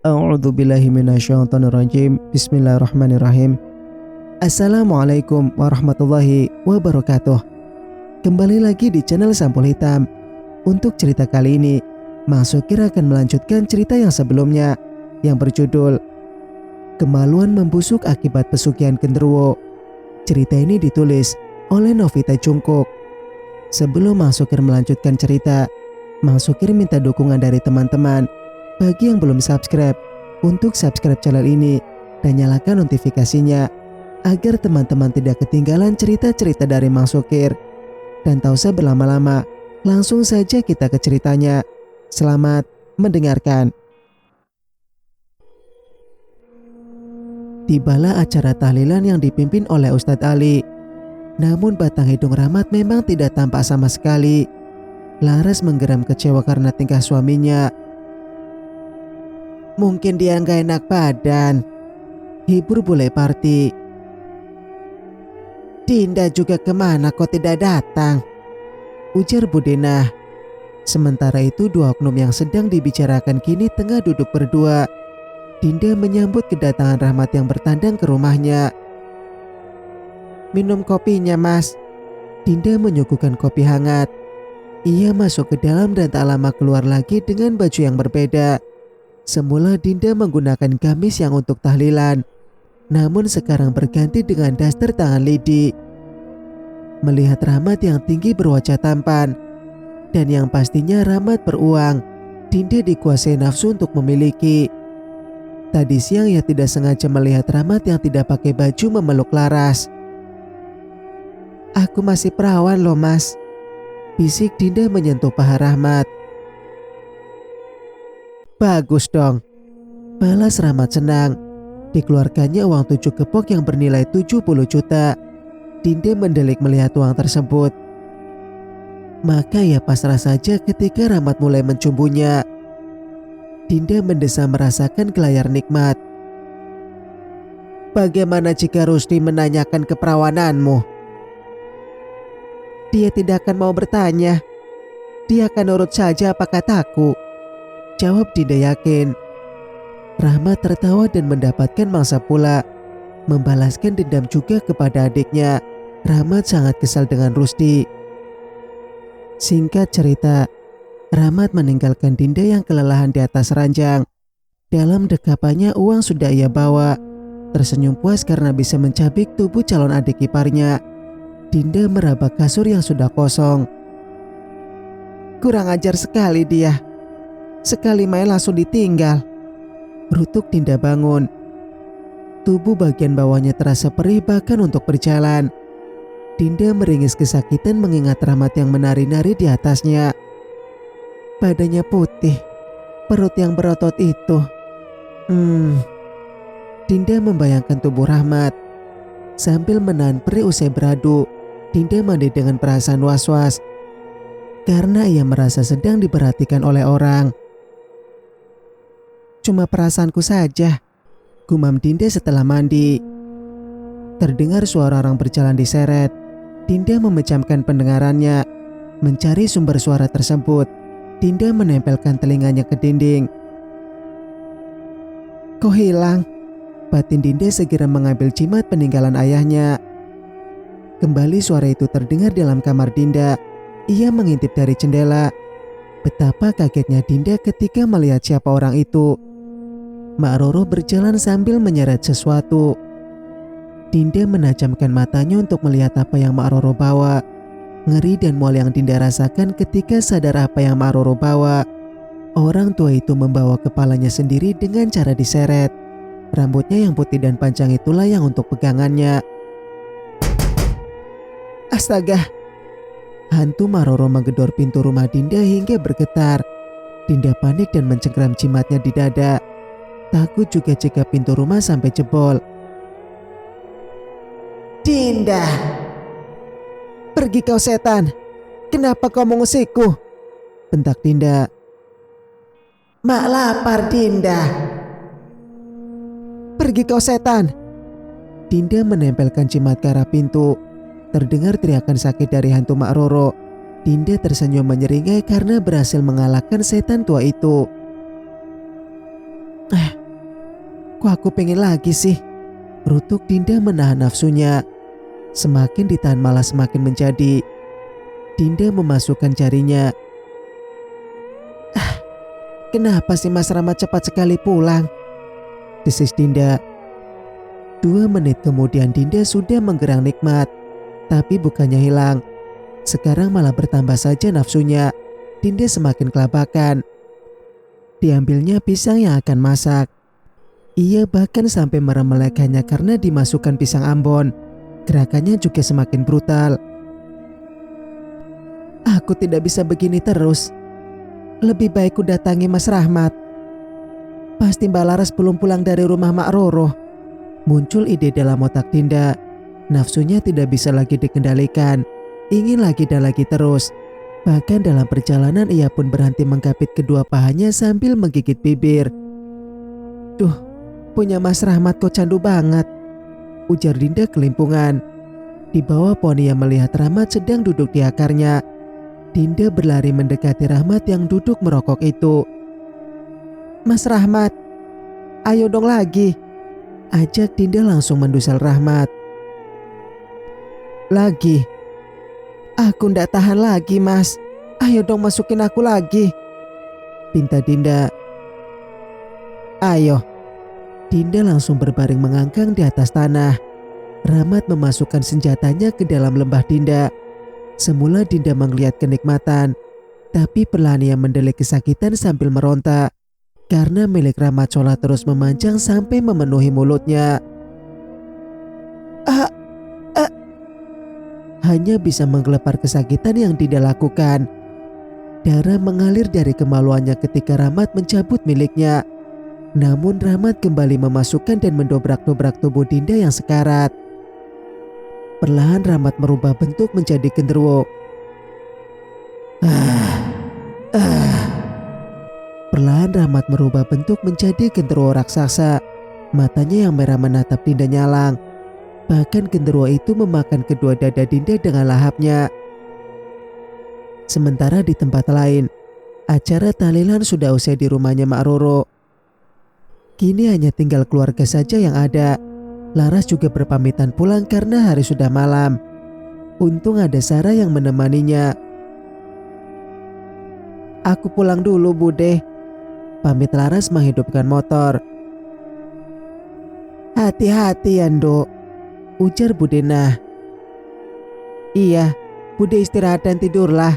A'udzubillahi minasyaitonirrajim. Bismillahirrahmanirrahim. Assalamualaikum warahmatullahi wabarakatuh. Kembali lagi di channel Sampul Hitam. Untuk cerita kali ini, Mang Sokir akan melanjutkan cerita yang sebelumnya yang berjudul Kemaluan Membusuk Akibat Pesugihan Genderuwo. Cerita ini ditulis oleh Novita Jungkook. Sebelum Mang Sokir melanjutkan cerita, Mang Sokir minta dukungan dari teman-teman. Bagi yang belum subscribe, untuk subscribe channel ini dan nyalakan notifikasinya agar teman-teman tidak ketinggalan cerita-cerita dari Mang Sokir. Dan tak usah berlama-lama, langsung saja kita ke ceritanya. Selamat mendengarkan. Tibalah acara tahlilan yang dipimpin oleh Ustadz Ali. Namun batang hidung Rahmat memang tidak tampak sama sekali. Laras menggeram kecewa karena tingkah suaminya. Mungkin dia nggak enak badan, hibur bule Parti. Dinda juga kemana kok tidak datang, ujar Budenah. Sementara itu dua oknum yang sedang dibicarakan kini tengah duduk berdua. Dinda menyambut kedatangan Rahmat yang bertandang ke rumahnya. Minum kopinya mas. Dinda menyuguhkan kopi hangat. Ia masuk ke dalam dan tak lama keluar lagi dengan baju yang berbeda. Semula Dinda menggunakan gamis yang untuk tahlilan, namun sekarang berganti dengan daster tangan lidi. Melihat Rahmat yang tinggi berwajah tampan, dan yang pastinya Rahmat beruang, Dinda dikuasai nafsu untuk memiliki. Tadi siang ia tidak sengaja melihat Rahmat yang tidak pakai baju memeluk Laras. Aku masih perawan loh mas, bisik Dinda menyentuh paha Rahmat. Bagus dong, balas Rahmat senang. Dikeluarkannya uang 7 gepok yang bernilai 70 juta. Dinda mendelik melihat uang tersebut. Maka ia pasrah saja ketika Rahmat mulai mencumbunya. Dinda mendesah merasakan gelayar nikmat. Bagaimana jika Rusdi menanyakan keperawananmu? Dia tidak akan mau bertanya. Dia akan nurut saja apa kataku, jawab Dinda yakin. Rahmat tertawa dan mendapatkan mangsa pula. Membalaskan dendam juga kepada adiknya. Rahmat sangat kesal dengan Rusdi. Singkat cerita, Rahmat meninggalkan Dinda yang kelelahan di atas ranjang. Dalam dekapannya uang sudah ia bawa. Tersenyum puas karena bisa mencabik tubuh calon adik iparnya. Dinda meraba kasur yang sudah kosong. Kurang ajar sekali dia. Sekali main langsung ditinggal, rutuk Dinda bangun. Tubuh bagian bawahnya terasa perih bahkan untuk berjalan. Dinda meringis kesakitan mengingat Rahmat yang menari-nari di atasnya. Badannya putih, perut yang berotot itu. Dinda membayangkan tubuh Rahmat. Sambil menahan perih usai beradu, Dinda mandi dengan perasaan was-was. Karena ia merasa sedang diperhatikan oleh orang. Cuma perasaanku saja, gumam Dinda setelah mandi. Terdengar suara orang berjalan diseret. Dinda memejamkan pendengarannya, mencari sumber suara tersebut. Dinda menempelkan telinganya ke dinding. Kok hilang? Batin Dinda segera mengambil jimat peninggalan ayahnya. Kembali suara itu terdengar dalam kamar Dinda. Ia mengintip dari jendela. Betapa kagetnya Dinda ketika melihat siapa orang itu. Mak Roro berjalan sambil menyeret sesuatu. Dinda menajamkan matanya untuk melihat apa yang Mak Roro bawa. Ngeri dan mual yang Dinda rasakan ketika sadar apa yang Mak Roro bawa. Orang tua itu membawa kepalanya sendiri dengan cara diseret. Rambutnya yang putih dan panjang itulah yang untuk pegangannya. Astaga! Hantu Mak Roro menggedor pintu rumah Dinda hingga bergetar. Dinda panik dan mencengkram jimatnya di dada. Takut juga jika pintu rumah sampai jebol. Dinda! Pergi kau setan! Kenapa kau mengusikku? Bentak Dinda. Mak lapar Dinda. Pergi kau setan! Dinda menempelkan jimat ke arah pintu. Terdengar teriakan sakit dari hantu Mak Roro. Dinda tersenyum menyeringai karena berhasil mengalahkan setan tua itu. Kok aku pengen lagi sih? Rutuk Dinda menahan nafsunya. Semakin ditahan malah semakin menjadi. Dinda memasukkan jarinya. Kenapa sih Mas Rahmat cepat sekali pulang? Desis Dinda. 2 menit kemudian Dinda sudah menggerang nikmat. Tapi bukannya hilang. Sekarang malah bertambah saja nafsunya. Dinda semakin kelabakan. Diambilnya pisang yang akan masak. Ia bahkan sampai meremelekannya karena dimasukkan pisang Ambon. Gerakannya juga semakin brutal. Aku tidak bisa begini terus. Lebih baik ku datangi Mas Rahmat. Pasti Mbak Laras belum pulang dari rumah Mak Roro. Muncul ide dalam otak Dinda. Nafsunya tidak bisa lagi dikendalikan. Ingin lagi dan lagi terus. Bahkan dalam perjalanan ia pun berhenti mengkapit kedua pahanya sambil menggigit bibir. Duh, punya Mas Rahmat kok candu banget, ujar Dinda kelimpungan. Di bawah pohon ia melihat Rahmat sedang duduk di akarnya. Dinda berlari mendekati Rahmat yang duduk merokok itu. Mas Rahmat, ayo dong lagi, ajak Dinda langsung mendusel Rahmat. Lagi? Aku ndak tahan lagi mas, ayo dong masukin aku lagi, pinta Dinda. Ayo. Dinda langsung berbaring mengangkang di atas tanah. Rahmat memasukkan senjatanya ke dalam lembah Dinda. Semula Dinda melihat kenikmatan, tapi perlahan ia mendelik kesakitan sambil meronta. Karena milik Rahmat Sholat terus memanjang sampai memenuhi mulutnya. Hanya bisa menggelepar kesakitan yang Dinda lakukan. Darah mengalir dari kemaluannya ketika Rahmat mencabut miliknya. Namun Rahmat kembali memasukkan dan mendobrak-dobrak tubuh Dinda yang sekarat. Perlahan Rahmat merubah bentuk menjadi genderuwo. Perlahan Rahmat merubah bentuk menjadi genderuwo raksasa. Matanya yang merah menatap Dinda nyalang. Bahkan genderuwo itu memakan kedua dada Dinda dengan lahapnya. Sementara di tempat lain, acara tahlilan sudah usai di rumahnya Mak Roro. Kini hanya tinggal keluarga saja yang ada. Laras juga berpamitan pulang karena hari sudah malam. Untung ada Sarah yang menemaninya. Aku pulang dulu Bude, pamit Laras menghidupkan motor. Hati-hati ya Nduk, ujar Budena. Iya, Bude istirahat dan tidurlah,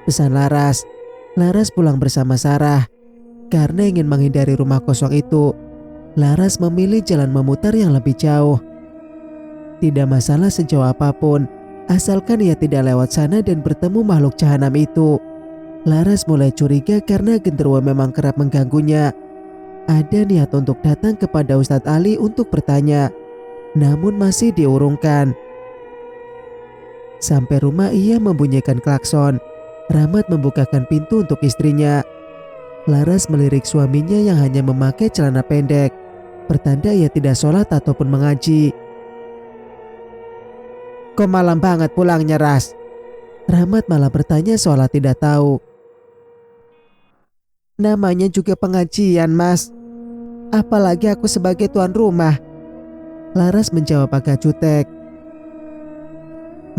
pesan Laras. Laras pulang bersama Sarah. Karena ingin menghindari rumah kosong itu, Laras memilih jalan memutar yang lebih jauh. Tidak masalah sejauh apapun, asalkan ia tidak lewat sana dan bertemu makhluk jahanam itu. Laras mulai curiga karena genderuwo memang kerap mengganggunya. Ada niat untuk datang kepada Ustadz Ali untuk bertanya, namun masih diurungkan. Sampai rumah ia membunyikan klakson. Rahmat membukakan pintu untuk istrinya. Laras melirik suaminya yang hanya memakai celana pendek, pertanda ia tidak sholat ataupun mengaji. Kok malam banget pulangnya Ras? Rahmat malah bertanya seolah tidak tahu. Namanya juga pengajian mas, apalagi aku sebagai tuan rumah. Laras menjawab agak jutek.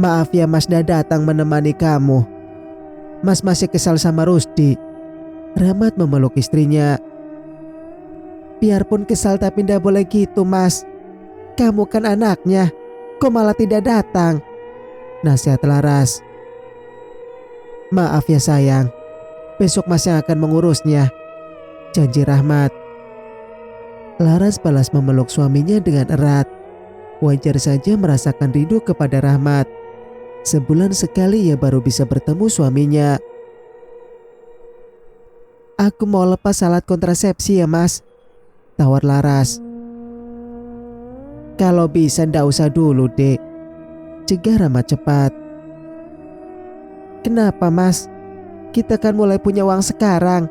Maaf ya mas dah datang menemani kamu. Mas masih kesal sama Rusdi. Rahmat memeluk istrinya. Biarpun kesal tapi ndak boleh gitu mas. Kamu kan anaknya, kok malah tidak datang? Nasihat Laras. Maaf ya sayang, besok mas yang akan mengurusnya, janji Rahmat. Laras balas memeluk suaminya dengan erat. Wajar saja merasakan rindu kepada Rahmat. Sebulan sekali ia baru bisa bertemu suaminya. Aku mau lepas alat kontrasepsi ya mas, tawar Laras. Kalau bisa ndak usah dulu dek, cegah Rahmat cepat. Kenapa mas? Kita kan mulai punya uang sekarang,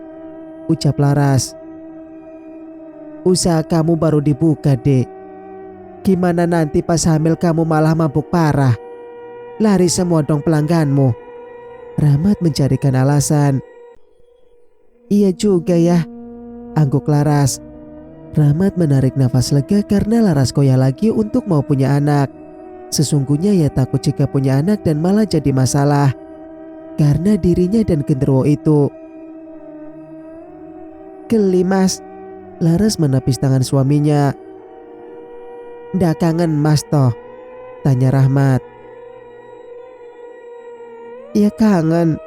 ucap Laras. Usaha kamu baru dibuka dek. Gimana nanti pas hamil kamu malah mabuk parah? Lari semua dong pelangganmu. Rahmat mencarikan alasan. Iya juga ya, angguk Laras. Rahmat menarik nafas lega karena Laras goyah lagi untuk mau punya anak. Sesungguhnya ia takut jika punya anak dan malah jadi masalah karena dirinya dan genderuwo itu. Geli mas, Laras menepis tangan suaminya. Ndak kangen mas toh? Tanya Rahmat. Ya kangen,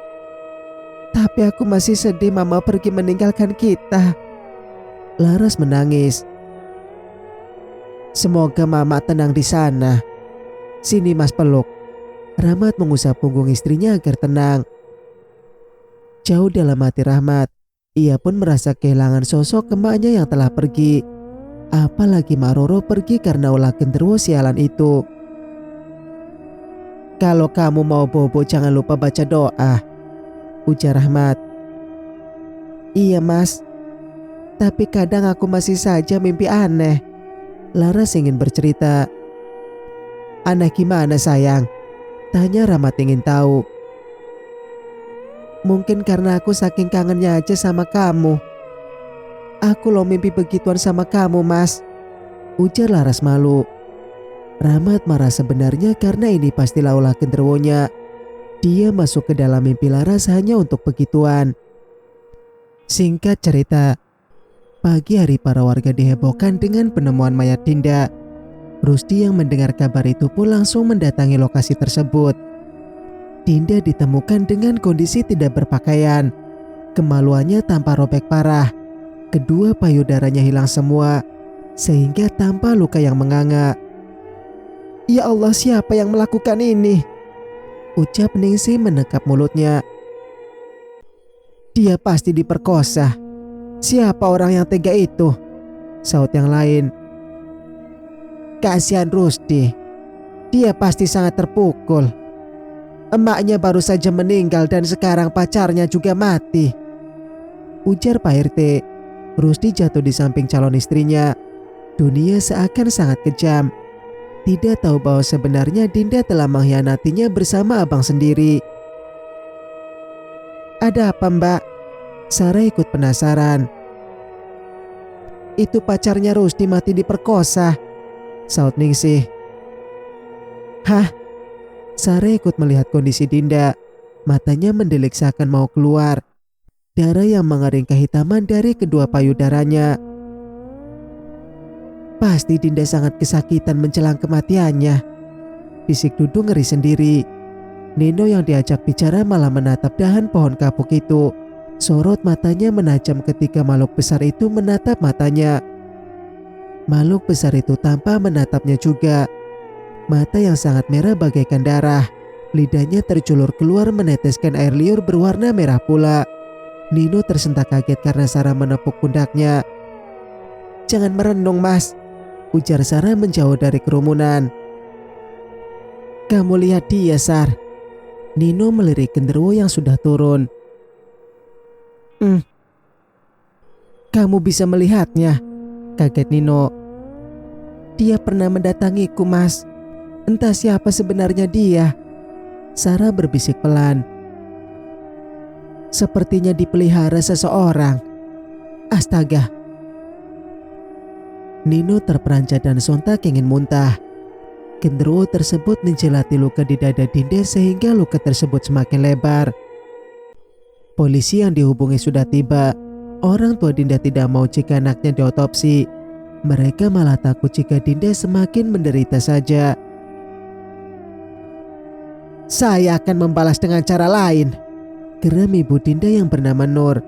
tapi aku masih sedih mama pergi meninggalkan kita. Laras menangis. Semoga mama tenang di sana. Sini mas peluk. Rahmat mengusap punggung istrinya agar tenang. Jauh dalam hati Rahmat, ia pun merasa kehilangan sosok emaknya yang telah pergi. Apalagi Mak Roro pergi karena ulah genderuwo sialan itu. Kalau kamu mau bobo jangan lupa baca doa, ujar Rahmat. Iya mas, tapi kadang aku masih saja mimpi aneh. Laras ingin bercerita. Aneh gimana sayang? Tanya Rahmat ingin tahu. Mungkin karena aku saking kangennya aja sama kamu. Aku loh mimpi begituan sama kamu mas, ujar Laras malu. Rahmat marah sebenarnya karena ini pastilah ulah genderuwonya. Dia masuk ke dalam mimpi Laras hanya untuk begituan. Singkat cerita, pagi hari para warga dihebohkan dengan penemuan mayat Dinda. Rusdi yang mendengar kabar itu pun langsung mendatangi lokasi tersebut. Dinda ditemukan dengan kondisi tidak berpakaian. Kemaluannya tampak robek parah. Kedua payudaranya hilang semua, sehingga tanpa luka yang menganga. Ya Allah, siapa yang melakukan ini? Ucap Ningsih menekap mulutnya. Dia pasti diperkosa. Siapa orang yang tega itu? Saut yang lain. Kasihan Rusdi. Dia pasti sangat terpukul. Emaknya baru saja meninggal dan sekarang pacarnya juga mati, ujar Pak RT. Rusdi jatuh di samping calon istrinya. Dunia seakan sangat kejam. Tidak tahu bahwa sebenarnya Dinda telah mengkhianatinya bersama abang sendiri. Ada apa mbak? Sarah ikut penasaran. Itu pacarnya Rusdi mati diperkosa, saut Ningsih. Hah? Sarah ikut melihat kondisi Dinda. Matanya mendelik seakan mau keluar. Darah yang mengering kehitaman dari kedua payudaranya. Pasti Dinda sangat kesakitan menjelang kematiannya, bisik Dudu ngeri sendiri. Nino yang diajak bicara malah menatap dahan pohon kapuk itu. Sorot matanya menajam ketika makhluk besar itu menatap matanya. Makhluk besar itu tanpa menatapnya juga. Mata yang sangat merah bagaikan darah. Lidahnya terculur keluar meneteskan air liur berwarna merah pula. Nino tersentak kaget karena Sarah menepuk pundaknya. Jangan merenung mas, ujar Sarah menjauh dari kerumunan. Kamu lihat dia Sar. Nino melirik genderuwo yang sudah turun. Kamu bisa melihatnya, kaget Nino. Dia pernah mendatangiku mas. Entah siapa sebenarnya dia, Sarah berbisik pelan. Sepertinya dipelihara seseorang. Astaga. Nino terperanjat dan sontak ingin muntah. Genderuwo tersebut menjelati luka di dada Dinda sehingga luka tersebut semakin lebar. Polisi yang dihubungi sudah tiba. Orang tua Dinda tidak mau jika anaknya diotopsi. Mereka malah takut jika Dinda semakin menderita saja. Saya akan membalas dengan cara lain, geram ibu Dinda yang bernama Nur.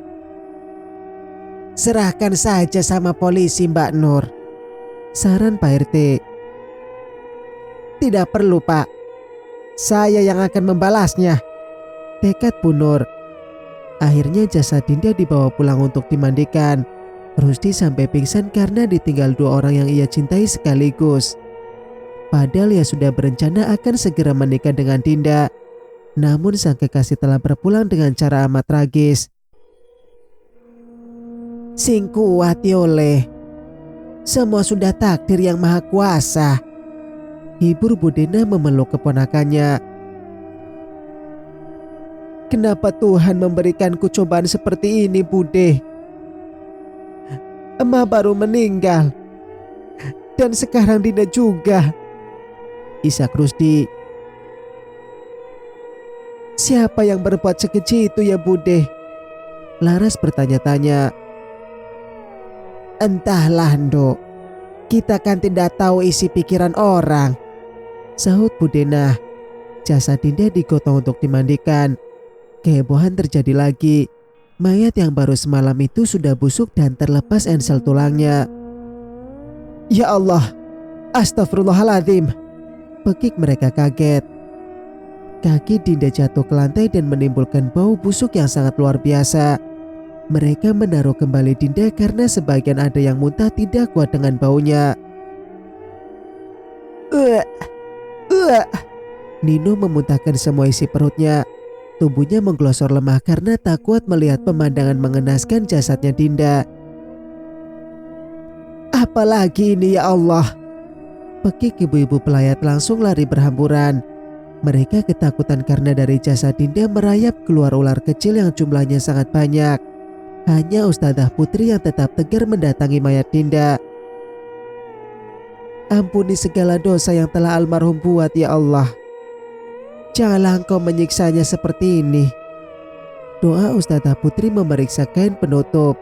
Serahkan saja sama polisi Mbak Nur, saran Pak RT. Tidak perlu pak, saya yang akan membalasnya, tekad Bu Nur. Akhirnya jasad Dinda dibawa pulang untuk dimandikan. Rusdi sampai pingsan karena ditinggal dua orang yang ia cintai sekaligus. Padahal ia sudah berencana akan segera menikah dengan Dinda. Namun sang kekasih telah berpulang dengan cara amat tragis. Sing kuat yole, semua sudah takdir yang maha kuasa, hibur Budena memeluk keponakannya. Kenapa Tuhan memberikanku cobaan seperti ini Bude? Emak baru meninggal. Dan sekarang Dinda juga. Isak Rusdi. Siapa yang berbuat sekeji itu ya Bude? Laras bertanya-tanya. Entahlah Nduk, kita kan tidak tahu isi pikiran orang, sahut Budena. Jasad Dinda digotong untuk dimandikan. Kehebohan terjadi lagi. Mayat yang baru semalam itu sudah busuk dan terlepas ensel tulangnya. Ya Allah, astagfirullahaladzim, pekik mereka kaget. Kaki Dinda jatuh ke lantai dan menimbulkan bau busuk yang sangat luar biasa. Mereka menaruh kembali Dinda karena sebagian ada yang muntah tidak kuat dengan baunya. Nino memuntahkan semua isi perutnya. Tubuhnya mengglosor lemah karena tak kuat melihat pemandangan mengenaskan jasadnya Dinda. Apalagi ini ya Allah, pekik ibu-ibu pelayat langsung lari berhamburan. Mereka ketakutan karena dari jasad Dinda merayap keluar ular kecil yang jumlahnya sangat banyak. Hanya Ustadzah Putri yang tetap tegar mendatangi mayat Dinda. Ampuni segala dosa yang telah almarhum buat ya Allah. Janganlah engkau menyiksanya seperti ini. Doa Ustadzah Putri memeriksa kain penutup.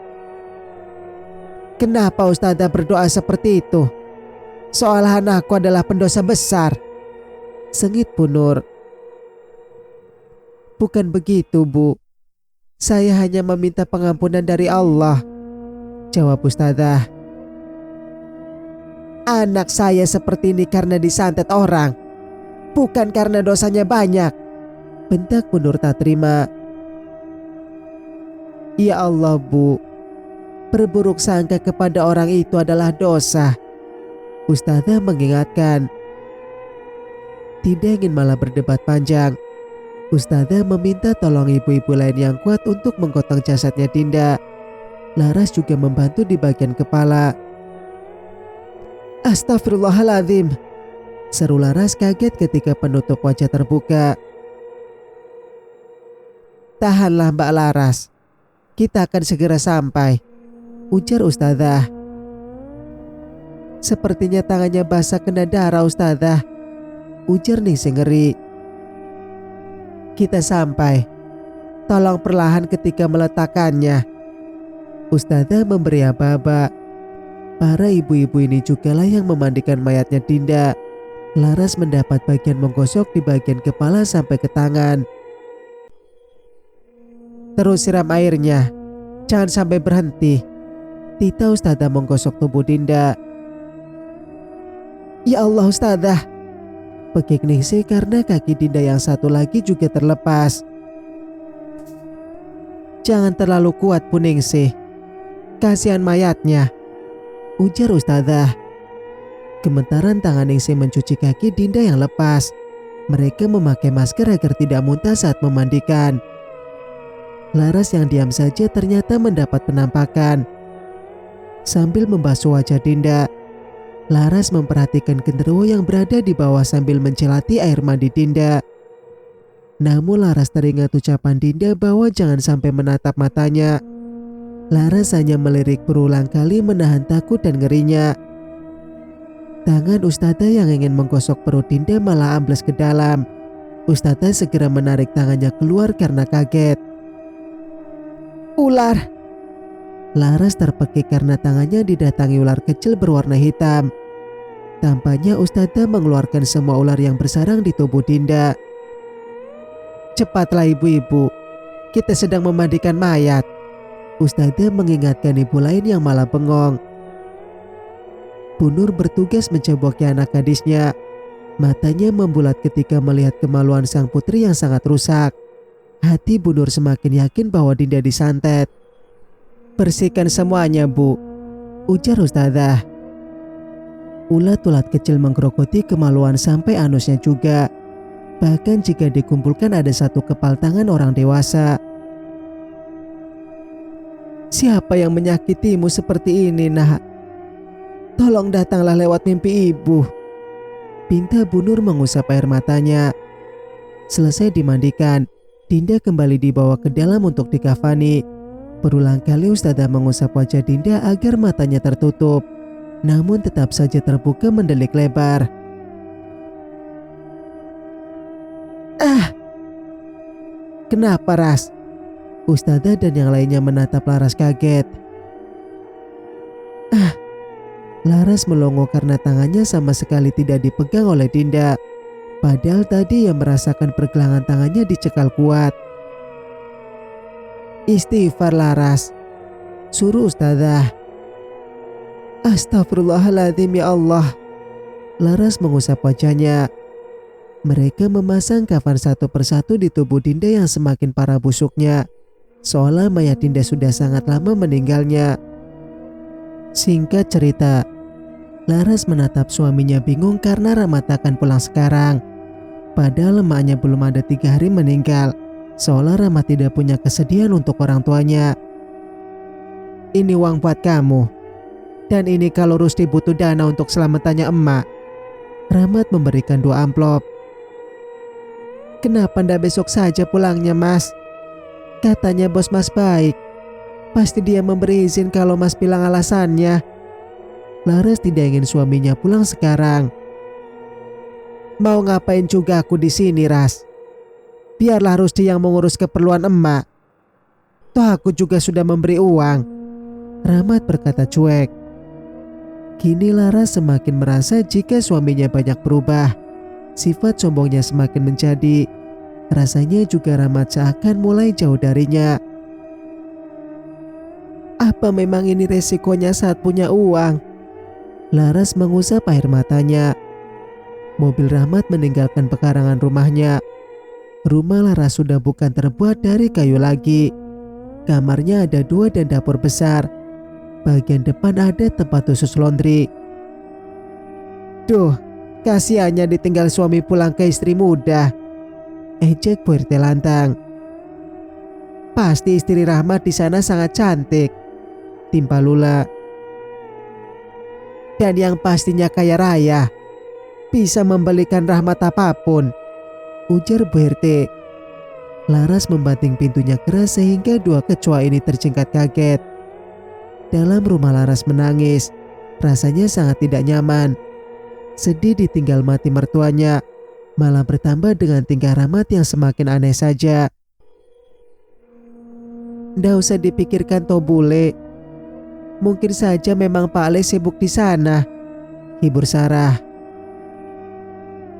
Kenapa Ustadzah berdoa seperti itu? Seolah anakku adalah pendosa besar, sengit Bu Nur. Bukan begitu Bu, saya hanya meminta pengampunan dari Allah, jawab Ustadzah. Anak saya seperti ini karena disantet orang, bukan karena dosanya banyak, bentak Bu Nur tak terima. Ya Allah Bu, berburuk sangka kepada orang itu adalah dosa, Ustadzah mengingatkan. Tidak ingin malah berdebat panjang, Ustadzah meminta tolong ibu-ibu lain yang kuat untuk menggotong jasadnya Dinda. Laras juga membantu di bagian kepala. Astagfirullahaladzim, seru Laras kaget ketika penutup wajah terbuka. Tahanlah Mbak Laras, kita akan segera sampai, ujar Ustadzah. Sepertinya tangannya basah kena darah Ustadzah, ujar Ningsih ngeri. Kita sampai, tolong perlahan ketika meletakkannya. Ustadzah memberi aba-aba. Para ibu-ibu ini jugalah yang memandikan mayatnya Dinda. Laras mendapat bagian menggosok di bagian kepala sampai ke tangan. Terus siram airnya, jangan sampai berhenti, tita Ustadzah menggosok tubuh Dinda. Ya Allah Ustadzah, pekik Ningsih karena kaki Dinda yang satu lagi juga terlepas. Jangan terlalu kuat Bu Ningsih, kasihan mayatnya, ujar Ustadzah. Gemetaran tangan Ningsih mencuci kaki Dinda yang lepas. Mereka memakai masker agar tidak muntah saat memandikan. Laras yang diam saja ternyata mendapat penampakan. Sambil membasuh wajah Dinda, Laras memperhatikan genderuwo yang berada di bawah sambil mencelati air mandi Dinda. Namun Laras teringat ucapan Dinda bahwa jangan sampai menatap matanya. Laras hanya melirik berulang kali menahan takut dan ngerinya. Tangan Ustadzah yang ingin menggosok perut Dinda malah ambles ke dalam. Ustadzah segera menarik tangannya keluar karena kaget. Ular! Laras terpekik karena tangannya didatangi ular kecil berwarna hitam. Tampaknya Ustadzah mengeluarkan semua ular yang bersarang di tubuh Dinda. Cepatlah ibu-ibu, kita sedang memandikan mayat, Ustadzah mengingatkan ibu lain yang malah bengong. Bu Nur bertugas mencoboki anak gadisnya. Matanya membulat ketika melihat kemaluan sang putri yang sangat rusak. Hati Bu Nur semakin yakin bahwa Dinda disantet. Bersihkan semuanya Bu, ujar Ustadzah. Ulat-ulat kecil menggerogoti kemaluan sampai anusnya juga. Bahkan jika dikumpulkan ada satu kepal tangan orang dewasa. Siapa yang menyakitimu seperti ini nak? Tolong datanglah lewat mimpi ibu, pinta Bu Nur mengusap air matanya. Selesai dimandikan, Dinda kembali dibawa ke dalam untuk dikafani. Berulang kali Ustadzah mengusap wajah Dinda agar matanya tertutup, namun tetap saja terbuka mendelik lebar. Kenapa, Ras? Ustadzah dan yang lainnya menatap Laras kaget. Laras melongo karena tangannya sama sekali tidak dipegang oleh Dinda. Padahal tadi ia merasakan pergelangan tangannya dicekal kuat. Istighfar, Laras, suruh Ustadzah. Astagfirullahaladzim, ya Allah. Laras mengusap wajahnya. Mereka memasang kafan satu persatu di tubuh Dinda yang semakin parah busuknya, seolah mayat Dinda sudah sangat lama meninggalnya. Singkat cerita, Laras menatap suaminya bingung karena Rahmat akan pulang sekarang. Padahal emaknya belum ada 3 hari meninggal, seolah Rahmat tidak punya kesedihan untuk orang tuanya. Ini uang buat kamu. Dan ini kalau Rusdi butuh dana untuk selamatannya emak. Rahmat memberikan 2 amplop. Kenapa ndak besok saja pulangnya, Mas? Katanya bos Mas baik. Pasti dia memberi izin kalau Mas bilang alasannya. Laras tidak ingin suaminya pulang sekarang. Mau ngapain juga aku di sini, Ras? Biarlah Rusdi yang mengurus keperluan emak. Toh aku juga sudah memberi uang. Rahmat berkata cuek. Kini Laras semakin merasa jika suaminya banyak berubah. Sifat sombongnya semakin menjadi. Rasanya juga Rahmat seakan mulai jauh darinya. Apa memang ini resikonya saat punya uang? Laras mengusap air matanya. Mobil Rahmat meninggalkan pekarangan rumahnya. Rumah Laras sudah bukan terbuat dari kayu lagi. Kamarnya ada 2 dan dapur besar. Bagian depan ada tempat khusus laundry. Duh, kasihannya ditinggal suami pulang ke istri muda. Ejek Bu RT lantang. Pasti istri Rahmat di sana sangat cantik, timpa Lula. Dan yang pastinya kaya raya, bisa membelikan Rahmat apapun, ujar Bu RT. Laras membanting pintunya keras sehingga 2 kecoa ini terjengkat kaget. Dalam rumah Laras menangis, rasanya sangat tidak nyaman. Sedih ditinggal mati mertuanya, malah bertambah dengan tingkah Rahmat yang semakin aneh saja. Nggak usah dipikirkan toh bule. Mungkin saja memang Pak Ale sibuk di sana, hibur Sarah.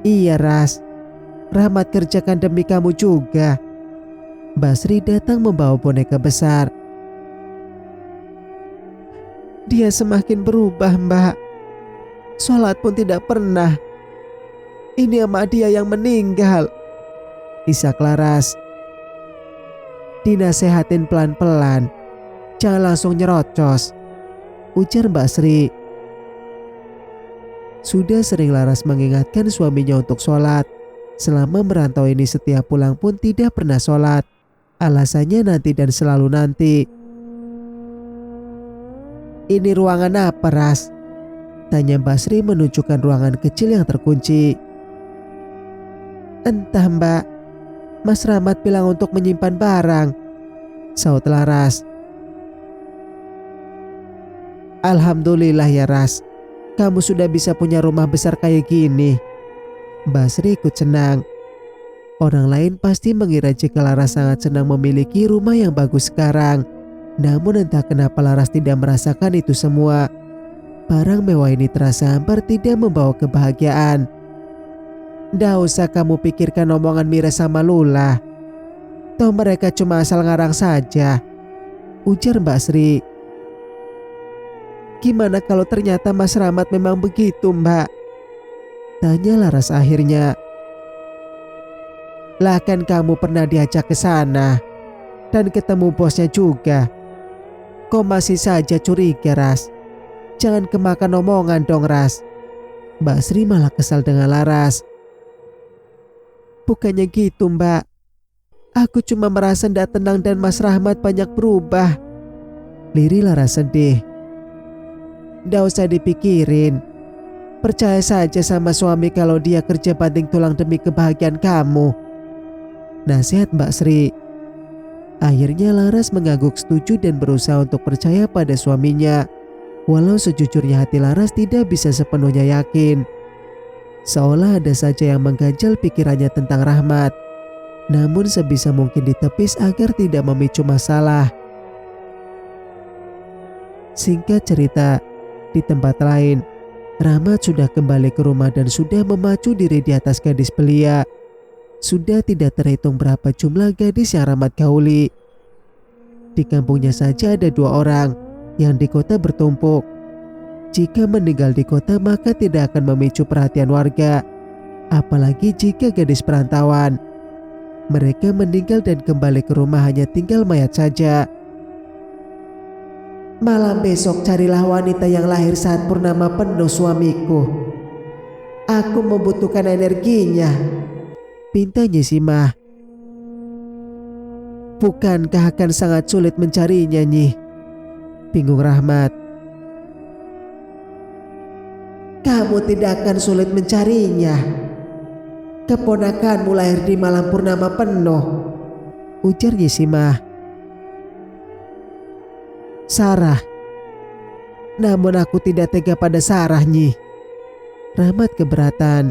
Iya, Ras. Rahmat kerjakan demi kamu juga. Basri datang membawa boneka besar. Dia semakin berubah, Mbak. Sholat pun tidak pernah. Ini emak dia yang meninggal, isak Laras. Dinasehatin pelan-pelan, jangan langsung nyerocos, ujar Mbak Sri. Sudah sering Laras mengingatkan suaminya untuk sholat. Selama merantau ini setiap pulang pun tidak pernah sholat. Alasannya nanti dan selalu nanti. Ini ruangan apa, Ras? Tanya Mbak Sri menunjukkan ruangan kecil yang terkunci. Entah, Mbak. Mas Rahmat bilang untuk menyimpan barang, saut Laras. Alhamdulillah ya, Ras. Kamu sudah bisa punya rumah besar kayak gini. Mbak Sri ikut senang. Orang lain pasti mengira jika Laras sangat senang memiliki rumah yang bagus sekarang. Namun entah kenapa Laras tidak merasakan itu semua. Barang mewah ini terasa hampir tidak membawa kebahagiaan. Nggak usah kamu pikirkan omongan Mira sama Lula. Toh mereka cuma asal ngarang saja, ujar Mbak Sri. Gimana kalau ternyata Mas Rahmat memang begitu, Mbak? Tanya Laras akhirnya. Lah kan kamu pernah diajak ke sana dan ketemu bosnya juga. Kok masih saja curiga, Ras? Jangan kemakan omongan dong, Ras. Mbak Sri malah kesal dengan Laras. Bukannya gitu, Mbak. Aku cuma merasa tidak tenang dan Mas Rahmat banyak berubah. Liri Laras sedih. Nggak usah dipikirin. Percaya saja sama suami kalau dia kerja banting tulang demi kebahagiaan kamu, nasihat Mbak Sri. Akhirnya Laras mengangguk setuju dan berusaha untuk percaya pada suaminya. Walau sejujurnya hati Laras tidak bisa sepenuhnya yakin. Seolah ada saja yang mengganjal pikirannya tentang Rahmat. Namun sebisa mungkin ditepis agar tidak memicu masalah. Singkat cerita, di tempat lain, Rahmat sudah kembali ke rumah dan sudah memacu diri di atas gadis belia. Sudah tidak terhitung berapa jumlah gadis yang Rahmat gauli. Di kampungnya saja ada 2 orang, yang di kota bertumpuk. Jika meninggal di kota maka tidak akan memicu perhatian warga, apalagi jika gadis perantauan. Mereka meninggal dan kembali ke rumah hanya tinggal mayat saja. Malam besok carilah wanita yang lahir saat purnama penuh suamiku. Aku membutuhkan energinya, pinta Nyisimah. Bukankah akan sangat sulit mencarinya, Nyi? Bingung Rahmat. Kamu tidak akan sulit mencarinya. Keponakanmu lahir di malam purnama penuh, ujar Nyisimah. Sarah. Namun aku tidak tega pada Sarah, Nyi. Rahmat keberatan.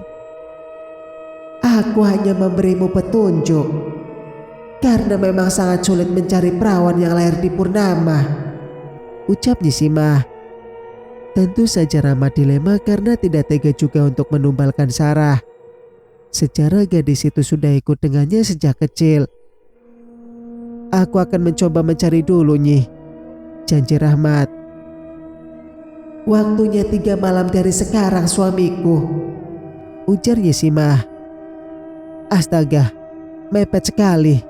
Aku hanya memberimu petunjuk, karena memang sangat sulit mencari perawan yang lahir di purnama, ucap Nyisimah. Tentu saja Rahmat dilema karena tidak tega juga untuk menumbalkan Sarah. Secara gadis itu sudah ikut dengannya sejak kecil. Aku akan mencoba mencari dulu, Nyi, janji Rahmat. Waktunya 3 malam dari sekarang suamiku, ujar Nyisimah. Astaga, mepet sekali,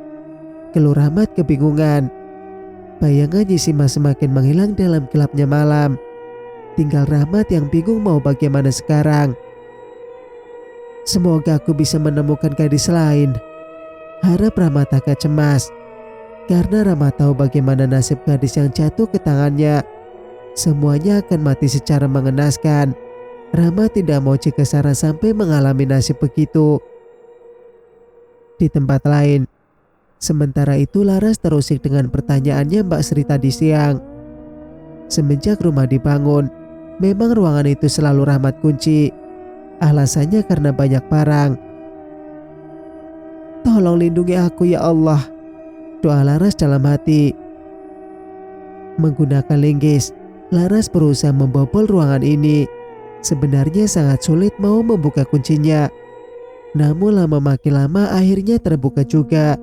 keluh Rahmat kebingungan. Bayangan Nyisimah semakin menghilang dalam gelapnya malam. Tinggal Rahmat yang bingung mau bagaimana sekarang. Semoga aku bisa menemukan gadis lain, harap Rahmat agak cemas. Karena Rahmat tahu bagaimana nasib gadis yang jatuh ke tangannya. Semuanya akan mati secara mengenaskan. Rahmat tidak mau jika Sarah sampai mengalami nasib begitu. Di tempat lain, sementara itu Laras terusik dengan pertanyaannya Mbak Sri tadi siang. Semenjak rumah dibangun, memang ruangan itu selalu Rahmat kunci. Alasannya karena banyak barang. Tolong lindungi aku ya Allah, doa Laras dalam hati. Menggunakan linggis, Laras berusaha membobol ruangan ini. Sebenarnya sangat sulit mau membuka kuncinya. Namun makin lama akhirnya terbuka juga.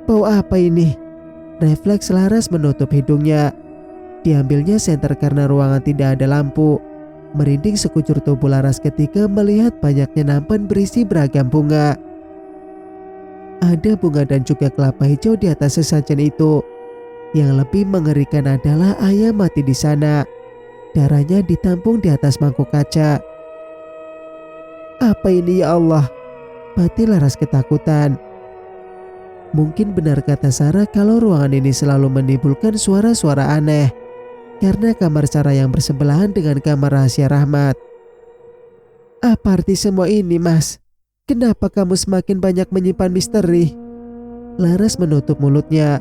Bau apa ini? Refleks Laras menutup hidungnya. Diambilnya senter karena ruangan tidak ada lampu. Merinding sekujur tubuh Laras ketika melihat banyaknya nampan berisi beragam bunga. Ada bunga dan juga kelapa hijau di atas sesajen itu. Yang lebih mengerikan adalah ayam mati di sana. Darahnya ditampung di atas mangkuk kaca. Apa ini ya Allah? Batin Laras ketakutan. Mungkin benar kata Sarah kalau ruangan ini selalu menimbulkan suara-suara aneh. Karena kamar Sarah yang bersebelahan dengan kamar rahasia Rahmat. Apa arti semua ini, Mas? Kenapa kamu semakin banyak menyimpan misteri? Laras menutup mulutnya.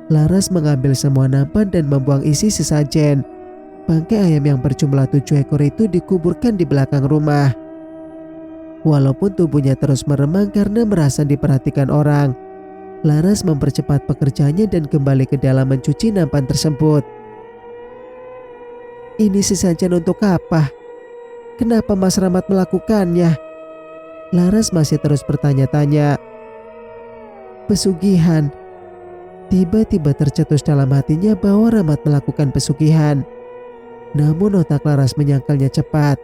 Laras mengambil semua nampan dan membuang isi sesajen. Bangkai ayam yang berjumlah 7 ekor itu dikuburkan di belakang rumah. Walaupun tubuhnya terus meremang karena merasa diperhatikan orang, Laras mempercepat pekerjaannya dan kembali ke dalam mencuci nampan tersebut. Ini sesajen untuk apa? Kenapa Mas Rahmat melakukannya? Laras masih terus bertanya-tanya. Pesugihan. Tiba-tiba tercetus dalam hatinya bahwa Rahmat melakukan pesugihan. Namun otak Laras menyangkalnya cepat.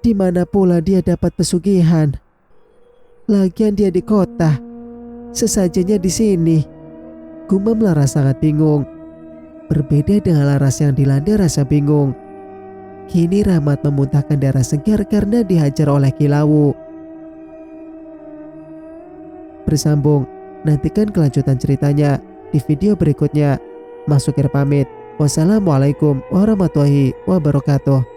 Di mana pula dia dapat pesugihan? Lagian dia di kota. Sesajennya di sini. Gumam Laras sangat bingung. Berbeda dengan Laras yang dilanda rasa bingung. Kini Rahmat memuntahkan darah segar karena dihajar oleh Kilawu. Bersambung, nantikan kelanjutan ceritanya di video berikutnya. Mas Sukir pamit. Wassalamualaikum warahmatullahi wabarakatuh.